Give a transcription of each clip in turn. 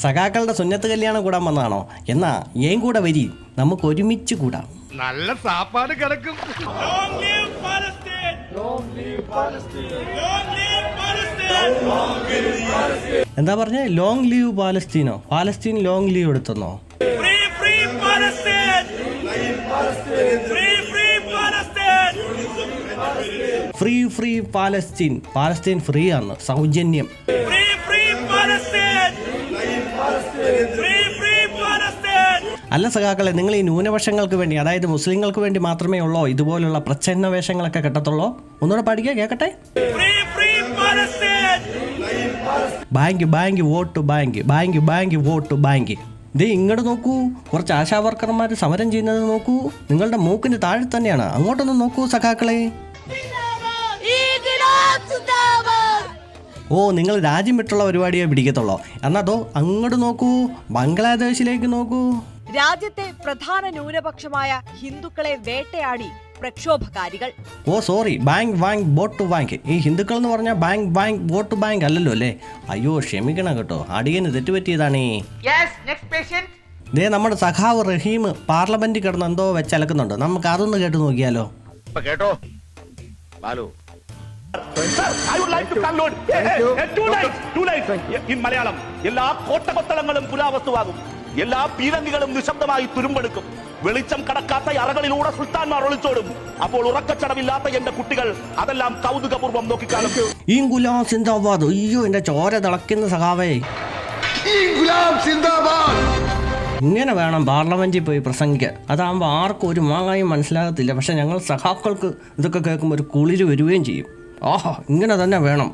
സഖാക്കളുടെ സുന്നത്ത് കല്യാണം കൂടാൻ വന്നതാണോ? എന്നാ ഏൻ കൂടെ വരി, നമുക്ക് ഒരുമിച്ച് കൂടാം. നല്ല സാപ്പാട് കിടക്കും. എന്താ പറഞ്ഞേ? ലോങ് ലീവ് പാലസ്തീനോ? പാലസ്തീൻ ലോങ് ലീവ് എടുത്തെന്നോ? Free free Palestine. Palestine free ആണ്, സൗജന്യം. അല്ല സഖാക്കളെ, നിങ്ങൾ ഈ ന്യൂനപക്ഷങ്ങൾക്ക് വേണ്ടി, അതായത് മുസ്ലിങ്ങൾക്ക് വേണ്ടി മാത്രമേ ഉള്ളോ ഇതുപോലുള്ള പ്രച്ഛന്ന വേഷങ്ങളൊക്കെ കെട്ടത്തുള്ളോ? ഒന്നുകൂടെ പാടിക്കുക, കേൾക്കട്ടെ. Bank bank vote bank, bank bank vote bank. ദേ ഇങ്ങോട്ട് നോക്കൂ, കുറച്ച് ആശാ വർക്കർമാർ സമരം ചെയ്യുന്നത് നോക്കൂ. നിങ്ങളുടെ മൂക്കിന് താഴെ തന്നെയാണ്. അങ്ങോട്ടൊന്ന് നോക്കൂ സഖാക്കളെ. ഓ, നിങ്ങൾ രാജ്യം വിട്ടുള്ള പരിപാടിയെ പിടിക്കത്തുള്ളോ? എന്നതോ അങ്ങോട്ട് നോക്കൂ, ബംഗ്ലാദേശിലേക്ക് നോക്കൂ. രാജ്യത്തെ പ്രധാന ന്യൂനപക്ഷമായ ഹിന്ദുക്കളെ വേട്ടയാടി പ്രക്ഷോഭകാരികൾ. ഓ സോറി, ബാങ്ക് വാങ്ക് വോട്ട് ബാങ്ക്. ഈ ഹിന്ദുക്കൾ എന്ന് പറഞ്ഞാൽ ബാങ്ക് വാങ്ക് വോട്ട് ബാങ്ക് അല്ലല്ലോ അല്ലേ? അയ്യോ ക്ഷമിക്കണം കേട്ടോ, അടിയന് തെറ്റുപറ്റിയതാണേ. ദേ നമ്മുടെ സഖാവ് റഹീം പാർലമെന്റിൽ കിടന്ന് എന്തോ വെച്ചലക്കുന്നുണ്ട്. നമുക്ക് അതൊന്ന് കേട്ട് നോക്കിയാലോ? കേട്ടോ ബാലു. മലയാളം എല്ലാ കോട്ടകൊത്തളങ്ങളും പുരാവസ്തുവാകും. എല്ലാ പീരങ്കികളും നിശബ്ദമായി തുരുമ്പെടുക്കും. വെളിച്ചം കടക്കാത്ത അറകളിലൂടെ സുൽത്താൻമാർ ഒളിച്ചോടും. അപ്പോൾ ഉറക്കച്ചടവില്ലാത്ത എന്റെ കുട്ടികൾ അതെല്ലാം കൗതുകപൂർവ്വം നോക്കിക്കാണും. ഇൻകുലാബ് സിന്ദാബാദ്. അയ്യോ എന്റെ ചോര തിളക്കുന്ന സഖാവേ. ഇങ്ങനെ വേണം പാർലമെന്റിൽ പോയി പ്രസംഗിക്കാൻ. അതാകുമ്പോൾ ആർക്കും ഒരു മാങ്ങായും മനസ്സിലാകത്തില്ല. പക്ഷെ ഞങ്ങൾ സഖാക്കൾക്ക് ഇതൊക്കെ കേൾക്കുമ്പോൾ ഒരു കുളിര് വരികയും ചെയ്യും. ഓഹോ, ഇങ്ങനെ തന്നെ വേണം.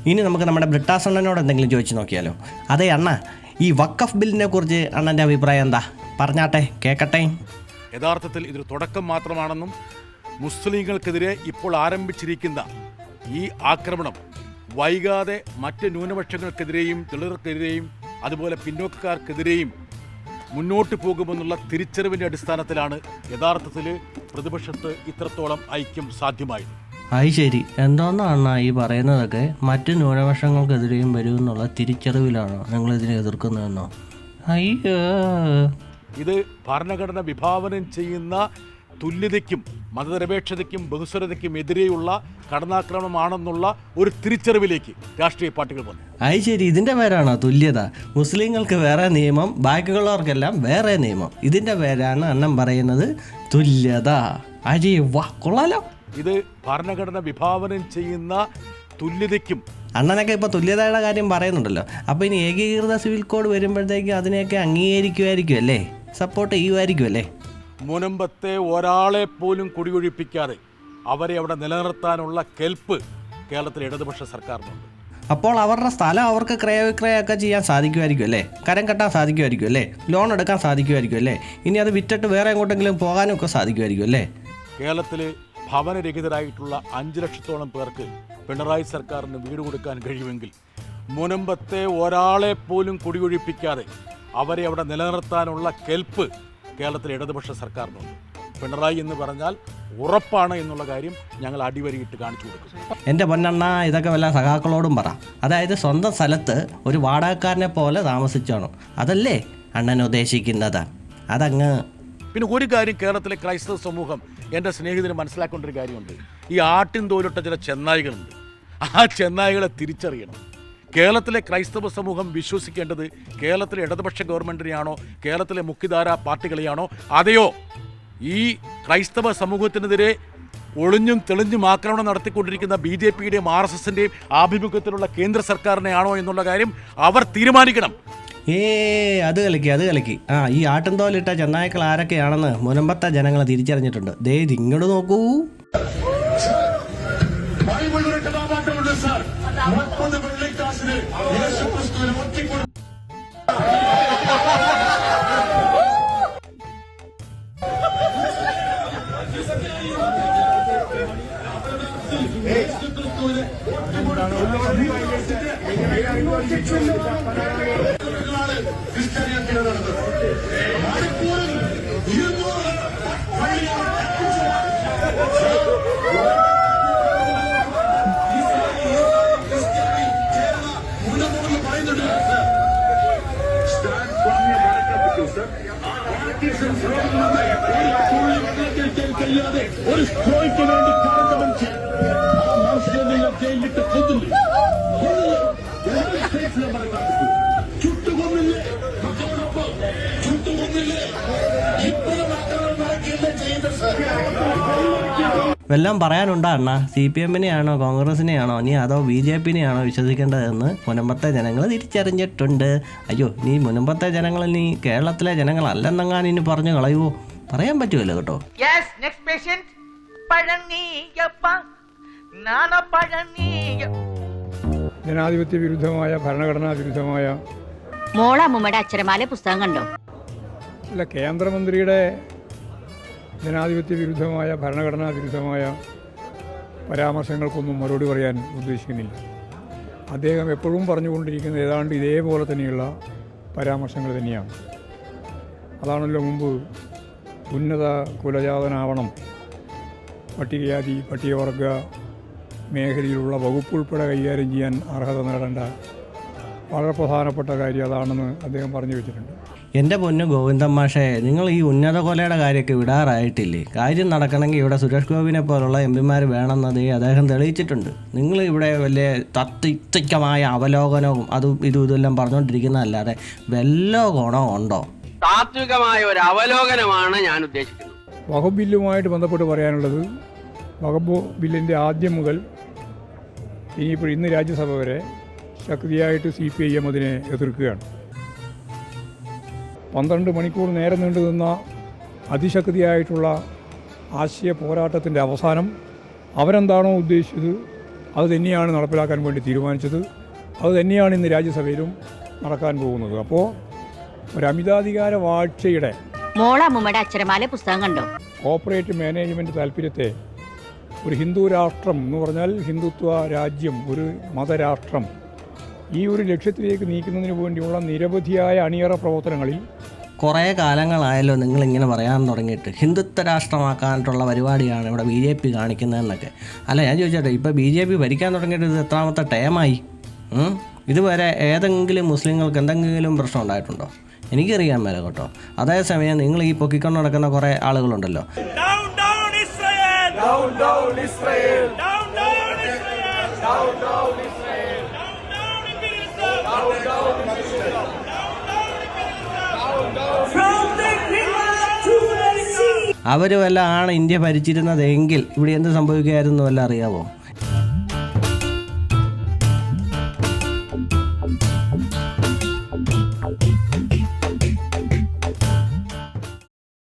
ഇനി നമുക്ക് നമ്മുടെ ബ്രിട്ടാസണ്ണനോട് എന്തെങ്കിലും ചോദിച്ചു നോക്കിയാലോ? അതെ അണ്ണ, ഈ വഖഫ് ബില്ലിനെ കുറിച്ച് അണ്ണൻ്റെ അഭിപ്രായം എന്താ? പറഞ്ഞാട്ടെ, കേൾക്കട്ടെ. യഥാർത്ഥത്തിൽ ഇതൊരു തുടക്കം മാത്രമാണെന്നും മുസ്ലിങ്ങൾക്കെതിരെ ഇപ്പോൾ ആരംഭിച്ചിരിക്കുന്ന ഈ ആക്രമണം വൈകാതെ മറ്റ് ന്യൂനപക്ഷങ്ങൾക്കെതിരെയും ദളിതർക്കെതിരെയും അതുപോലെ പിന്നോക്കക്കാർക്കെതിരെയും മുന്നോട്ട് പോകുമെന്നുള്ള തിരിച്ചറിവിൻ്റെ അടിസ്ഥാനത്തിലാണ് യഥാർത്ഥത്തിൽ പ്രതിപക്ഷത്ത് ഇത്രത്തോളം ഐക്യം സാധ്യമായത്. അത് ശരി. എന്തോന്നാണ് ഈ പറയുന്നതൊക്കെ? മറ്റ് ന്യൂനപക്ഷങ്ങൾക്കെതിരെയും വരുമെന്നുള്ള തിരിച്ചറിവിലാണോ നിങ്ങളിതിനെ എതിർക്കുന്നതെന്നോ? അയ്യോ, ഇത് ഭരണഘടന വിഭാവനം ചെയ്യുന്ന തുല്യതയ്ക്കും മതനിരപേക്ഷതയ്ക്കും ബഹുസ്വരതയ്ക്കും എതിരെയുള്ള കടന്നാക്രമണമാണെന്നുള്ള ഒരു തിരിച്ചറിവിലേക്ക് രാഷ്ട്രീയ പാർട്ടികൾ വന്നു. അത് ശരി, ഇതിൻ്റെ പേരാണോ തുല്യത? മുസ്ലിങ്ങൾക്ക് വേറെ നിയമം, ബാക്കിയുള്ളവർക്കെല്ലാം വേറെ നിയമം. ഇതിൻ്റെ പേരാണ് അണ്ണൻ പറയുന്നത് തുല്യത. അരി വാ, കൊള്ളാലോ. ഇത് ഭരണഘടന വിഭാവനം ചെയ്യുന്ന തുല്യതയ്ക്കും, അണ്ണനൊക്കെ ഇപ്പോൾ തുല്യതയുടെ കാര്യം പറയുന്നുണ്ടല്ലോ. അപ്പോൾ ഇനി ഏകീകൃത സിവിൽ കോഡ് വരുമ്പോഴത്തേക്കും അതിനെയൊക്കെ അംഗീകരിക്കുമായിരിക്കും അല്ലേ? സപ്പോർട്ട് ചെയ്യുമായിരിക്കും അല്ലേ? മുനമ്പത്തെ ഒരാളെ പോലും കുടിയൊഴിപ്പിക്കാതെ അവരെ അവിടെ നിലനിർത്താനുള്ള കെൽപ്പ് കേരളത്തിലെ ഇടതുപക്ഷ സർക്കാരിനുണ്ട്. അപ്പോൾ അവരുടെ സ്ഥലം അവർക്ക് ക്രയവിക്രയമൊക്കെ ചെയ്യാൻ സാധിക്കുമായിരിക്കും അല്ലേ? കരം കെട്ടാൻ സാധിക്കുമായിരിക്കും അല്ലേ? ലോൺ എടുക്കാൻ സാധിക്കുമായിരിക്കും അല്ലേ? ഇനി അത് വിറ്റിട്ട് വേറെ എങ്ങോട്ടെങ്കിലും പോകാനും ഒക്കെ സാധിക്കുമായിരിക്കും അല്ലേ? കേരളത്തിൽ ഭവനരഹിതരായിട്ടുള്ള 5 ലക്ഷത്തോളം പേർക്ക് പിണറായി സർക്കാരിന് വീട് കൊടുക്കാൻ കഴിയുമെങ്കിൽ മുനമ്പത്തെ ഒരാളെ പോലും കുടിയൊഴിപ്പിക്കാതെ അവരെ അവിടെ നിലനിർത്താനുള്ള കെൽപ്പ് കേരളത്തിലെ ഇടതുപക്ഷ സർക്കാരിനുണ്ട്. പിണറായി എന്ന് പറഞ്ഞാൽ ഉറപ്പാണ് എന്നുള്ള കാര്യം ഞങ്ങൾ അടിവരിയിട്ട് കാണിച്ചു കൊടുക്കും. എൻ്റെ പൊന്നണ്ണ, ഇതൊക്കെ വല്ല സഖാക്കളോടും പറ. അതായത് സ്വന്തം സ്ഥലത്ത് ഒരു വാടകക്കാരനെ പോലെ താമസിച്ചാണോ? അതല്ലേ അണ്ണൻ ഉദ്ദേശിക്കുന്നത്? അതങ്ങ്. പിന്നെ ഒരു കാര്യം കേരളത്തിലെ ക്രൈസ്തവ സമൂഹം, എൻ്റെ സ്നേഹിതന് മനസ്സിലാക്കേണ്ട ഒരു കാര്യമുണ്ട്. ഈ ആട്ടിൻ തോലിട്ട ചില ചെന്നായികളുണ്ട്. ആ ചെന്നായികളെ തിരിച്ചറിയണം. കേരളത്തിലെ ക്രൈസ്തവ സമൂഹം വിശ്വസിക്കേണ്ടത് കേരളത്തിലെ ഇടതുപക്ഷ ഗവൺമെൻറ്റിനെയാണോ കേരളത്തിലെ മുഖ്യധാരാ പാർട്ടികളെയാണോ? അതെയോ ഈ ക്രൈസ്തവ സമൂഹത്തിനെതിരെ ഒളിഞ്ഞും തെളിഞ്ഞും ആക്രമണം നടത്തിക്കൊണ്ടിരിക്കുന്ന BJPയുടെയും RSSൻ്റെയും ആഭിമുഖ്യത്തിലുള്ള കേന്ദ്ര സർക്കാരിനെയാണോ എന്നുള്ള കാര്യം അവർ തീരുമാനിക്കണം. അത് കളിക്ക്. ഈ ആട്ടിൻതോലിട്ട ചെന്നായ്ക്കൾ ആരൊക്കെയാണെന്ന് മുനമ്പത്തെ ജനങ്ങൾ തിരിച്ചറിഞ്ഞിട്ടുണ്ട്. ദേ ഇങ്ങോട്ട് നോക്കൂ. കഴിയാതെ ഒരു സ്ട്രോയ്ക്ക് വേണ്ടി കാണിച്ച മനുഷ്യൻ ആ മനുഷ്യനെ നിങ്ങൾ ജയിലിട്ട് കൊന്നില്ലേ? ചുട്ടുകൊന്നില്ലേ? മക്കളോടൊപ്പം ചുട്ടുകൊന്നില്ലേ? ഇപ്പോഴും ആക്രമണം നടക്കുകയല്ലേ ചെയ്യുന്നത്? വല്ലതും പറയാനുണ്ടോ അണ്ണാ? CPM-നെയാണോ കോൺഗ്രസിനെയാണോ നീ അതോ BJP-നെയാണോ വിശ്വസിക്കേണ്ടതെന്ന് മുനമ്പത്തെ ജനങ്ങൾ തിരിച്ചറിഞ്ഞിട്ടുണ്ട്. അയ്യോ, നീ മുനമ്പത്തെ ജനങ്ങൾ നീ കേരളത്തിലെ ജനങ്ങളല്ലെന്നെങ്ങാനും ഇനി പറഞ്ഞു കളയുവോ? പറയാൻ പറ്റുമല്ലോ കേട്ടോ. ജനാധിപത്യ വിരുദ്ധമായ ഭരണഘടനാ വിരുദ്ധമായ മോളമ്മയുടെ അക്ഷരമാല പുസ്തകം കണ്ടോ? അല്ല, കേന്ദ്രമന്ത്രിയുടെ ജനാധിപത്യ വിരുദ്ധമായ ഭരണഘടനാ വിരുദ്ധമായ പരാമർശങ്ങൾക്കൊന്നും മറുപടി പറയാൻ ഉദ്ദേശിക്കുന്നില്ല. അദ്ദേഹം എപ്പോഴും പറഞ്ഞുകൊണ്ടിരിക്കുന്നത് ഏതാണ്ട് ഇതേപോലെ തന്നെയുള്ള പരാമർശങ്ങൾ തന്നെയാണ്. അതാണല്ലോ മുമ്പ് ഉന്നത കുലജാതനാവണം, പട്ടികജാതി പട്ടികവർഗ മേഖലയിലുള്ള വകുപ്പ് ഉൾപ്പെടെ കൈകാര്യം ചെയ്യാൻ അർഹത നേടേണ്ട വളരെ പ്രധാനപ്പെട്ട കാര്യം അതാണെന്ന് അദ്ദേഹം പറഞ്ഞു വെച്ചിട്ടുണ്ട്. എൻ്റെ പൊന്നു ഗോവിന്ദൻ മാഷേ, നിങ്ങൾ ഈ ഉന്നത കൊലയുടെ കാര്യമൊക്കെ വിടാറായിട്ടില്ലേ? കാര്യം നടക്കണമെങ്കിൽ ഇവിടെ സുരേഷ് ഗോപിനെ പോലുള്ള MP-മാർ വേണമെന്നത് അദ്ദേഹം തെളിയിച്ചിട്ടുണ്ട്. നിങ്ങൾ ഇവിടെ വലിയ തത്വികമായ അവലോകനവും അതും ഇതെല്ലാം പറഞ്ഞുകൊണ്ടിരിക്കുന്നതല്ലാതെ വല്ല ഗുണവും ഉണ്ടോ? താത്വികമായ ഒരു അവലോകനമാണ് ഞാൻ ഉദ്ദേശിക്കുന്നത്. വഖഫ് ബില്ലുമായിട്ട് ബന്ധപ്പെട്ട് പറയാനുള്ളത്, വഖഫ് ബില്ലിൻ്റെ ആദ്യം മുതൽ ഇനിയിപ്പോൾ ഇന്ന് രാജ്യസഭ വരെ ശക്തിയായിട്ട് CPIM അതിനെ എതിർക്കുകയാണ്. 12 മണിക്കൂർ നേരം നീണ്ടു നിന്ന അതിശക്തിയായിട്ടുള്ള ആശയ പോരാട്ടത്തിൻ്റെ അവസാനം അവരെന്താണോ ഉദ്ദേശിച്ചത് അത് തന്നെയാണ് നടപ്പിലാക്കാൻ വേണ്ടി തീരുമാനിച്ചത്. അത് തന്നെയാണ് ഇന്ന് രാജ്യസഭയിലും നടക്കാൻ പോകുന്നത്. അപ്പോൾ ഒരു അമിതാധികാര വാഴ്ചയുടെ മോളമ്മയുടെ അക്ഷരമാല പുസ്തകം കണ്ടോ? കോർപ്പറേറ്റ് മാനേജ്മെൻറ്റ് താല്പര്യത്തെ ഒരു ഹിന്ദു രാഷ്ട്രം എന്ന് പറഞ്ഞാൽ ഹിന്ദുത്വ രാജ്യം, ഒരു മതരാഷ്ട്രം, ഈ ഒരു ലക്ഷ്യത്തിലേക്ക് നീക്കുന്നതിന് വേണ്ടിയുള്ള നിരവധിയായ അണിയറ പ്രവർത്തനങ്ങളിൽ കുറേ കാലങ്ങളായല്ലോ നിങ്ങളിങ്ങനെ പറയാൻ തുടങ്ങിയിട്ട്. ഹിന്ദുത്വ രാഷ്ട്രമാക്കാനായിട്ടുള്ള പരിപാടിയാണ് ഇവിടെ BJP കാണിക്കുന്നതെന്നൊക്കെ. അല്ല, ഞാൻ ചോദിച്ചോട്ടെ, ഇപ്പോൾ BJP ഭരിക്കാൻ തുടങ്ങിയിട്ട് ഇത് എത്രാമത്തെ ടൈമായി? ഇതുവരെ ഏതെങ്കിലും മുസ്ലിങ്ങൾക്ക് എന്തെങ്കിലും പ്രശ്നം ഉണ്ടായിട്ടുണ്ടോ? എനിക്കറിയാൻ മേല കേട്ടോ. അതേസമയം നിങ്ങൾ ഈ പൊക്കിക്കൊണ്ട് നടക്കുന്ന കുറേ ആളുകളുണ്ടല്ലോ, അവർ വല്ല ആണ് ഇന്ത്യ ഭരിച്ചിരുന്നതെങ്കിൽ ഇവിടെ എന്ത് സംഭവിക്കുമായിരുന്നു വല്ല അറിയാമോ?